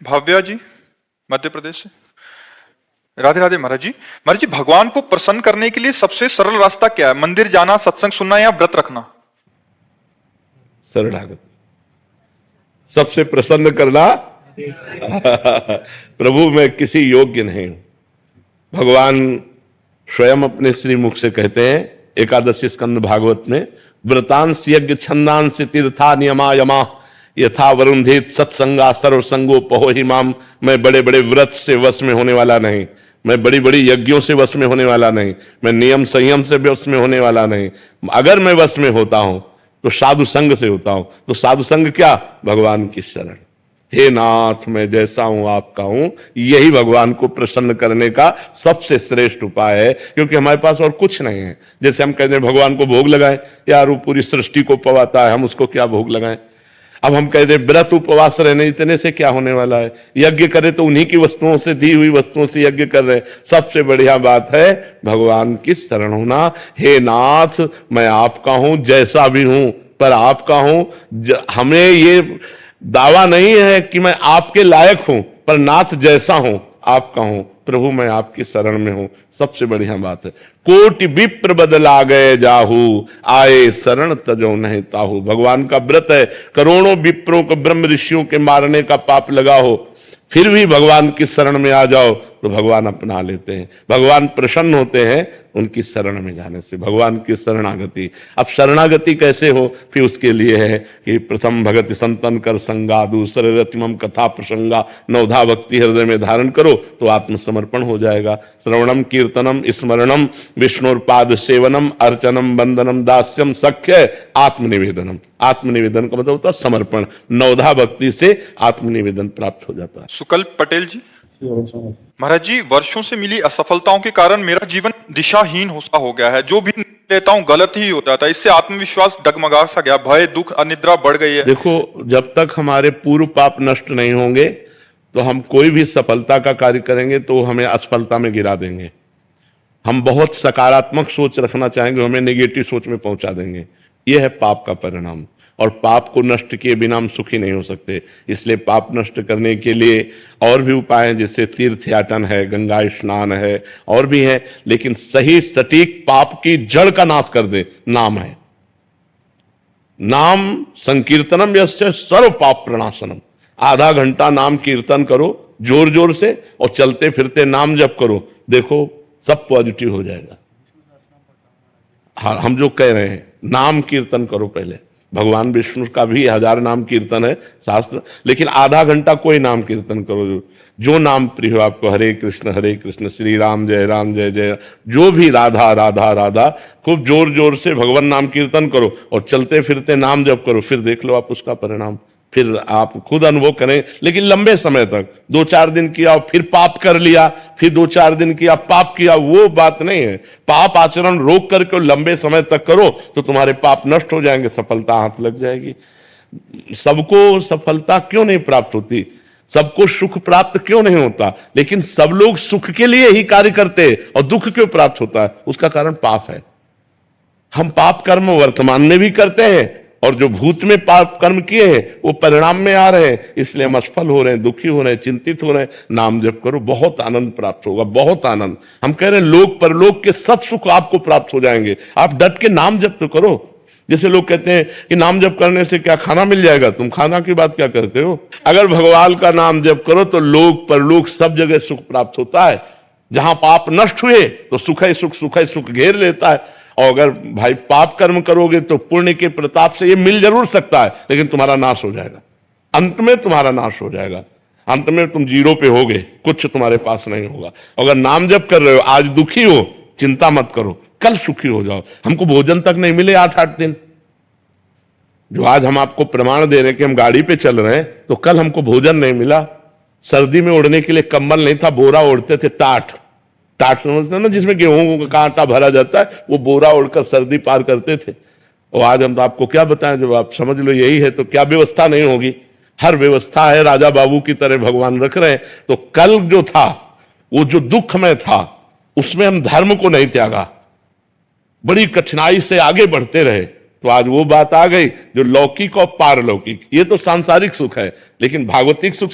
भाव्या जी, मध्य प्रदेश से। राधे राधे महाराज जी। महाराज जी, भगवान को प्रसन्न करने के लिए सबसे सरल रास्ता क्या है? मंदिर जाना, सत्संग सुनना या व्रत रखना? शरणागत सबसे प्रसन्न करना। प्रभु मैं किसी योग्य नहीं हूं। भगवान स्वयं अपने श्रीमुख से कहते हैं एकादशी स्कंद भागवत में, व्रतांश यज्ञ छंदांश तीर्था नियमा यमा यथा वरुंधेत सत्संगा सर्वसंगो पहो ही माम। मैं बड़े बड़े व्रत से वश में होने वाला नहीं, मैं बड़ी बड़ी यज्ञों से वश में होने वाला नहीं, मैं नियम संयम से वश में होने वाला नहीं। अगर मैं वश में होता हूं तो साधु संग से होता हूं। तो साधु संग क्या? भगवान की शरण। हे नाथ मैं जैसा हूं आपका हूं, यही भगवान को प्रसन्न करने का सबसे श्रेष्ठ उपाय है। क्योंकि हमारे पास और कुछ नहीं है। जैसे हम कहते हैं भगवान को भोग लगाएं, यार वो पूरी सृष्टि को पवाता है, हम उसको क्या भोग लगाएं। अब हम कहते हैं व्रत उपवास रहने, इतने से क्या होने वाला है। यज्ञ करे तो उन्हीं की वस्तुओं से, दी हुई वस्तुओं से यज्ञ कर रहे हैं। सबसे बढ़िया बात है भगवान की शरण होना। हे नाथ मैं आपका हूं, जैसा भी हूं पर आपका हूं। हमें ये दावा नहीं है कि मैं आपके लायक हूं, पर नाथ जैसा हूं आपका हूं। प्रभु मैं आपकी शरण में हूं, सबसे बढ़िया बात है। कोटि विप्र बदला गए जाहू, आए शरण तजो नहीं ताहू। भगवान का व्रत है, करोड़ों विप्रों को ब्रह्म ऋषियों के मारने का पाप लगा हो, फिर भी भगवान की शरण में आ जाओ तो भगवान अपना लेते हैं। भगवान प्रसन्न होते हैं उनकी शरण में जाने से। भगवान की शरणागति। अब शरणागति कैसे हो? फिर उसके लिए है कि प्रथम भगति संतन कर संगा, दूसरे रतिमम कथा प्रसंगा, नवधा भक्ति हृदय में धारण करो तो आत्मसमर्पण हो जाएगा। श्रवणम कीर्तनम स्मरणम विष्णुपाद सेवनम अर्चनम वंदनम दास्यम सख्य आत्मनिवेदनम। आत्मनिवेदन का मतलब होता है समर्पण। नवधा भक्ति से आत्मनिवेदन प्राप्त हो जाता है। सुकल्प पटेल जी। महाराज जी, वर्षों से मिली असफलताओं के कारण मेरा जीवन दिशाहीन सा हो गया है। जो भी लेता हूं गलत ही होता था। इससे आत्मविश्वास डगमगा सा गया, भय दुख अनिद्रा बढ़ गई है। देखो, जब तक हमारे पूर्व पाप नष्ट नहीं होंगे तो हम कोई भी सफलता का कार्य करेंगे तो हमें असफलता में गिरा देंगे। हम बहुत सकारात्मक सोच रखना चाहेंगे, हमें नेगेटिव सोच में पहुंचा देंगे। यह है पाप का परिणाम। और पाप को नष्ट किए बिना हम सुखी नहीं हो सकते। इसलिए पाप नष्ट करने के लिए और भी उपाय हैं, जैसे तीर्थ याटन है, गंगा स्नान है, और भी है। लेकिन सही सटीक पाप की जड़ का नाश कर दे नाम है। नाम संकीर्तनम यस्य सर्व पाप प्रणाशनम। आधा घंटा नाम कीर्तन करो जोर जोर से, और चलते फिरते नाम जप करो, देखो सब पॉजिटिव हो जाएगा। हाँ, हम जो कह रहे हैं नाम कीर्तन करो पहले। भगवान विष्णु का भी 1000 नाम कीर्तन है शास्त्र, लेकिन आधा घंटा कोई नाम कीर्तन करो जो नाम प्रिय हो आपको। हरे कृष्ण श्री राम जय जय, जो भी राधा राधा राधा, खूब जोर जोर से भगवान नाम कीर्तन करो और चलते फिरते नाम जप करो। फिर देख लो आप उसका परिणाम, फिर आप खुद अनुभव करें। लेकिन लंबे समय तक 2-4 दिन किया और फिर पाप कर लिया, फिर 2-4 दिन किया पाप किया, वो बात नहीं है। पाप आचरण रोक करके लंबे समय तक करो तो तुम्हारे पाप नष्ट हो जाएंगे, सफलता हाथ लग जाएगी। सबको सफलता क्यों नहीं प्राप्त होती, सबको सुख प्राप्त क्यों नहीं होता, लेकिन सब लोग सुख के लिए ही कार्य करते हैं और दुख क्यों प्राप्त होता है? उसका कारण पाप है। हम पाप कर्म वर्तमान में भी करते हैं और जो भूत में पाप कर्म किए हैं वो परिणाम में आ रहे हैं। इसलिए हम असफल हो रहे हैं, दुखी हो रहे हैं, चिंतित हो रहे हैं। नाम जप करो, बहुत आनंद प्राप्त होगा, बहुत आनंद। हम कह रहे हैं लोक परलोक के सब सुख आपको प्राप्त हो जाएंगे। आप डट के नाम जप तो करो। जैसे लोग कहते हैं कि नाम जप करने से क्या खाना मिल जाएगा, तुम खाना की बात क्या करते हो? अगर भगवान का नाम जप करो तो लोक परलोक सब जगह सुख प्राप्त होता है। जहां पाप नष्ट हुए तो सुख ही सुख घेर लेता है। और अगर भाई पाप कर्म करोगे तो पुण्य के प्रताप से ये मिल जरूर सकता है, लेकिन तुम्हारा नाश हो जाएगा। अंत में तुम्हारा नाश हो जाएगा। अंत में तुम जीरो पे होगे, कुछ तुम्हारे पास नहीं होगा। अगर नाम जप कर रहे हो, आज दुखी हो, चिंता मत करो, कल सुखी हो जाओ। हमको भोजन तक नहीं मिले 8-8 दिन, जो आज हम आपको प्रमाण दे रहे हैं कि हम गाड़ी पे चल रहे हैं, तो कल हमको भोजन नहीं मिला। सर्दी में ओढ़ने के लिए कंबल नहीं था, बोरा ओढ़ते थे। टाट समझते ना, जिसमें गेहूं का आटा भरा जाता है, वो बोरा ओढ़कर सर्दी पार करते थे। और आज हम तो आपको क्या बताएं, जब आप समझ लो यही है तो क्या व्यवस्था नहीं होगी। हर व्यवस्था है, राजा बाबू की तरह भगवान रख रहे हैं। तो कल जो था वो जो दुख में था उसमें हम धर्म को नहीं त्यागा, बड़ी कठिनाई से आगे बढ़ते रहे। तो आज वो बात आ गई जो लौकिक और पारलौकिक, ये तो सांसारिक सुख है, लेकिन भागवतिक सुख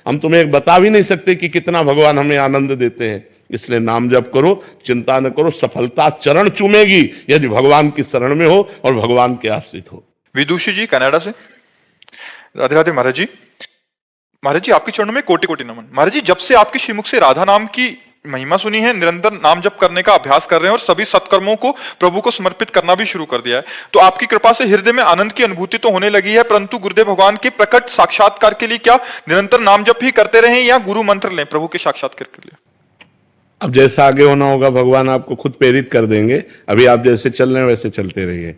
हम तुम्हें एक बता भी नहीं सकते कि कितना भगवान हमें आनंद देते हैं। इसलिए नाम जप करो, चिंता न करो, सफलता चरण चूमेगी यदि भगवान की शरण में हो और भगवान के आश्रित हो। विदुषी जी कनाडा से, राधे राधे महाराज जी। महाराज जी आपके चरणों में कोटि कोटि नमन। महाराज जी जब से आपके श्रीमुख से राधा नाम की महिमा सुनी है, निरंतर नाम जप करने का अभ्यास कर रहे हैं और सभी सत्कर्मों को प्रभु को समर्पित करना भी शुरू कर दिया है, तो आपकी कृपा से हृदय में आनंद की अनुभूति तो होने लगी है, परंतु गुरुदेव भगवान के प्रकट साक्षात्कार के लिए क्या निरंतर नाम जप ही करते रहें या गुरु मंत्र लें प्रभु के साक्षात्कार के लिए? अब जैसा आगे होना होगा भगवान आपको खुद प्रेरित कर देंगे। अभी आप जैसे चल रहे हैं वैसे चलते रहिए।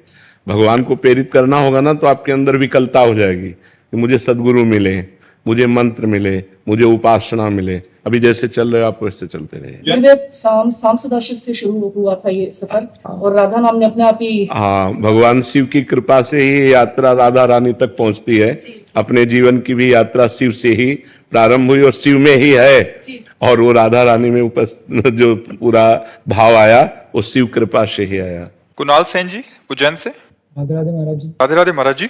भगवान को प्रेरित करना होगा ना तो आपके अंदर विकलता हो जाएगी कि मुझे सदगुरु मिले, मुझे मंत्र मिले, मुझे उपासना मिले। अभी जैसे चल रहे हो आप वैसे चलते रहिए। शाम सदाशिव से शुरू हुआ था ये सफर और राधा नाम ने अपने आप ही, हाँ, भगवान शिव की कृपा से ही ये यात्रा राधा रानी तक पहुंचती है। अपने जीवन की भी यात्रा शिव से ही प्रारंभ हुई और शिव में ही है, और वो राधा रानी में उपस्थित जो पूरा भाव आया वो शिव कृपा से ही आया। कुणाल सेन जी उज्जैन से, राधे राधे महाराज जी। राधे राधे महाराज जी।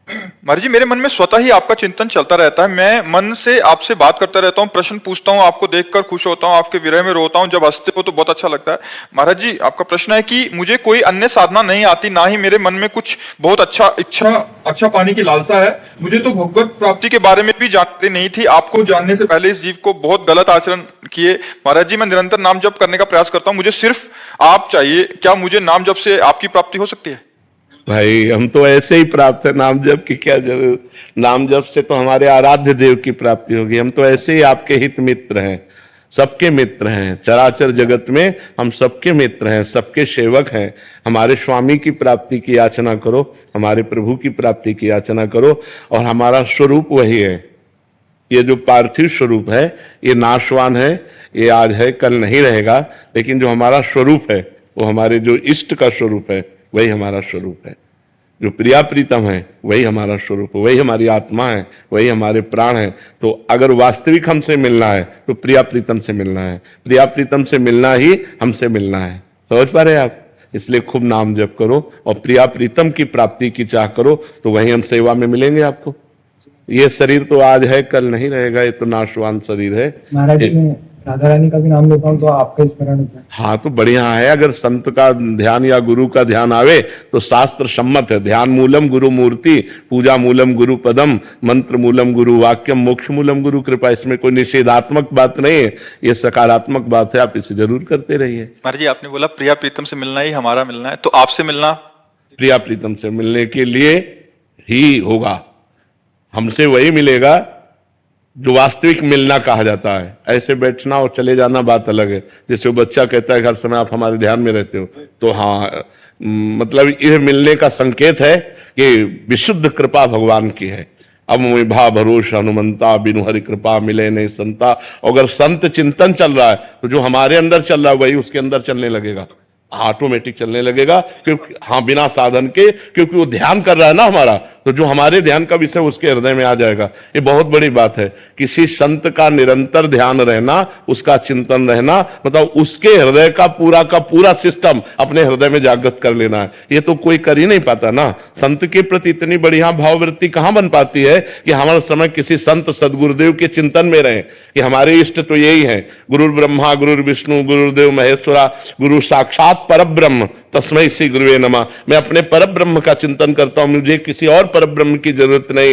महाराज जी मेरे मन में स्वतः ही आपका चिंतन चलता रहता है, मैं मन से आपसे बात करता रहता हूँ, प्रश्न पूछता हूँ, आपको देखकर खुश होता हूँ, आपके विरह में रोता हूँ, जब हंसते हो तो बहुत अच्छा लगता है। महाराज जी आपका प्रश्न है कि मुझे कोई अन्य साधना नहीं आती, ना ही मेरे मन में कुछ बहुत अच्छा पाने की लालसा है, मुझे तो भगवत प्राप्ति के बारे में भी जानकारी नहीं थी, आपको जानने से पहले इस जीव को बहुत गलत आचरण किए। महाराज जी मैं निरंतर नाम जप करने का प्रयास करता हूँ, मुझे सिर्फ आप चाहिए, क्या मुझे नाम जप से आपकी प्राप्ति हो सकती है? भाई हम तो ऐसे ही प्राप्त है, नाम जप की क्या जरूरत। नाम जप से तो हमारे आराध्य देव की प्राप्ति होगी। हम तो ऐसे ही आपके हित मित्र हैं, सबके मित्र हैं, चराचर जगत में हम सबके मित्र हैं, सबके सेवक हैं। हमारे स्वामी की प्राप्ति की याचना करो, हमारे प्रभु की प्राप्ति की याचना करो, और हमारा स्वरूप वही है। ये जो पार्थिव स्वरूप है ये नाशवान है, ये आज है कल नहीं रहेगा, लेकिन जो हमारा स्वरूप है वो हमारे जो इष्ट का स्वरूप है वही हमारा स्वरूप है। जो प्रिया प्रीतम है वही हमारा स्वरूप है, वही हमारी आत्मा है, वही हमारे प्राण है। तो अगर वास्तविक हमसे मिलना है तो प्रिया प्रीतम से मिलना है, प्रिया प्रीतम से मिलना ही हमसे मिलना है। समझ पा रहे हैं आप? इसलिए खूब नाम जप करो और प्रिया प्रीतम की प्राप्ति की चाह करो, तो वहीं हम सेवा में मिलेंगे आपको। ये शरीर तो आज है कल नहीं रहेगा, ये तो नाशवान शरीर है। महाराज जी मैं राधा रानी का भी नाम लेता हूँ तो आपका स्मरण होता है। हाँ तो बढ़िया है, अगर संत का ध्यान या गुरु का ध्यान आवे तो शास्त्र सम्मत है। ध्यान मूलम गुरु मूर्ति, पूजा मूलम गुरु पदम, मंत्र मूलम गुरु वाक्यम, मोक्ष मूलम गुरु कृपा। इसमें कोई निषेधात्मक बात नहीं है, ये सकारात्मक बात है, आप इसे जरूर करते रहिए। महाराज जी आपने बोला प्रिया प्रीतम से मिलना ही हमारा मिलना है, तो आपसे मिलना प्रिया प्रीतम से मिलने के लिए ही होगा, हमसे वही मिलेगा जो वास्तविक मिलना कहा जाता है। ऐसे बैठना और चले जाना बात अलग है। जैसे वो बच्चा कहता है हर समय आप हमारे ध्यान में रहते हो, तो हाँ मतलब यह मिलने का संकेत है कि विशुद्ध कृपा भगवान की है। अब मैं भा भरोसा हनुमंता, बिनु हरि कृपा मिले नहीं संता। अगर संत चिंतन चल रहा है तो जो हमारे अंदर चल रहा है वही उसके अंदर चलने लगेगा, ऑटोमेटिक चलने लगेगा। क्योंकि हाँ बिना साधन के, क्योंकि वो ध्यान कर रहा है ना हमारा, तो जो हमारे ध्यान का विषय उसके हृदय में आ जाएगा। ये बहुत बड़ी बात है। किसी संत का निरंतर ध्यान रहना, उसका चिंतन रहना, मतलब उसके हृदय का पूरा सिस्टम अपने हृदय में जागृत कर लेना है। ये तो कोई कर ही नहीं पाता ना। संत के प्रति इतनी बढ़िया भाववृत्ति कहाँ बन पाती है कि हमारा समय किसी संत सदगुरुदेव के चिंतन में रहे कि हमारे इष्ट तो यही है, गुरु ब्रह्मा गुरु विष्णु गुरुदेव महेश्वरा, गुरु साक्षात परब्रह्म तस्मै श्री गुरुवे नमः। मैं अपने परब्रह्म का चिंतन करता हूं, मुझे किसी और परब्रह्म की जरूरत नहीं।